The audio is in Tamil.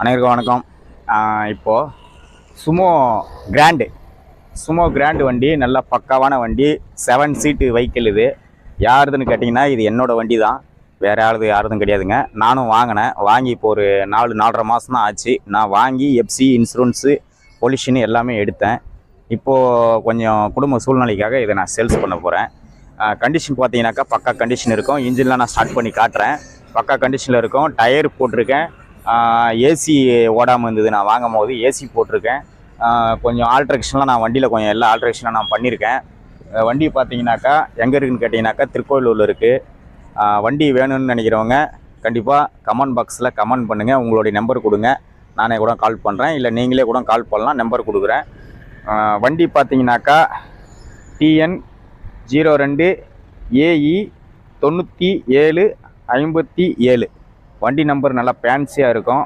அனைவருக்கும் வணக்கம். இப்போது சுமோ கிராண்டு வண்டி, நல்ல பக்காவான வண்டி. 7 சீட்டு வெஹிக்கிள். இது யாருதுன்னு கேட்டிங்கன்னா, இது என்னோடய வண்டி தான், வேறு யாருதும் கிடையாதுங்க. நானும் வாங்கி இப்போ ஒரு 4-4.5 மாதம் தான் ஆச்சு. நான் வாங்கி எஃப்சி, இன்சூரன்ஸு, பொல்யூஷன் எல்லாமே எடுத்தேன். இப்போது கொஞ்சம் குடும்ப சூழ்நிலைக்காக இதை நான் சேல்ஸ் பண்ண போகிறேன். கண்டிஷன் பார்த்தீங்கன்னாக்கா பக்கா கண்டிஷன் இருக்கும். இன்ஜின்லாம் நான் ஸ்டார்ட் பண்ணி காட்டுறேன். பக்கா கண்டிஷனில் இருக்கும். டயர் போட்டிருக்கேன். ஏசி ஓடாமல் இருந்தது, நான் வாங்கும் போது ஏசி போட்டிருக்கேன். கொஞ்சம் ஆல்ட்ரேஷன்லாம் நான் வண்டியில் எல்லா ஆல்ட்ரேஷனும் நான் பண்ணியிருக்கேன். வண்டி பார்த்தீங்கன்னாக்கா எங்கே இருக்குதுன்னு கேட்டிங்கனாக்கா திருக்கோயிலூரில் இருக்குது. வண்டி வேணும்னு நினைக்கிறவங்க கண்டிப்பாக கமெண்ட் பாக்ஸில் கமெண்ட் பண்ணுங்கள். உங்களுடைய நம்பர் கொடுங்க, நானே கூட கால் பண்ணுறேன். இல்லை நீங்களே கூட கால் பண்ணலாம், நம்பர் கொடுக்குறேன். வண்டி பார்த்தீங்கன்னாக்கா TN 02 AE 9757 வண்டி நம்பர் நல்லா ஃபேன்சியாக இருக்கும்.